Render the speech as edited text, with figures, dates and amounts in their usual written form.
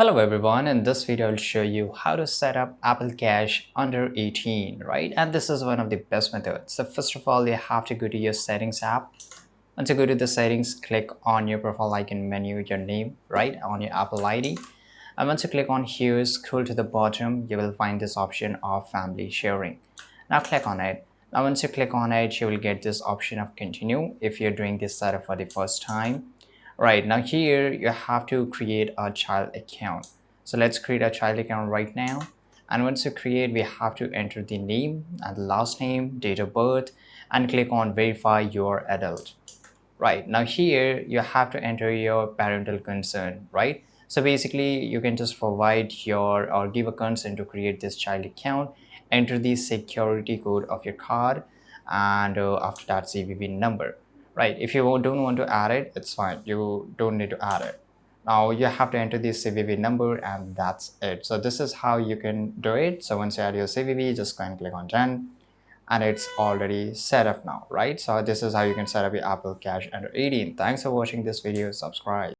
Hello everyone, in this video I'll show you how to set up Apple Cash under 18, right? And this is one of the best methods. So first of all, you have to go to your settings app. Once you go to the settings, click on your profile icon menu, your name, right, on your Apple ID. And once you click on here, scroll to the bottom, you will find this option of family sharing. Now click on it. Now once you click on it, you will get this option of continue if you're doing this setup for the first time. Right, now here you have to create a child account. So let's create a child account right now. And once you create, we have to enter the name and the last name, date of birth, and click on verify you're adult. Right, now here you have to enter your parental concern, right? So basically you can just provide your or give a consent to create this child account, enter the security code of your card, and after that CVV number. Right, if you don't want to add it, it's fine, you don't need to add it. Now you have to enter the CVV number and that's it. So this is how you can do it. So once you add your CVV, just go and click on done, and it's already set up now, right? So this is how you can set up your Apple Cash under 18. Thanks for watching this video. Subscribe.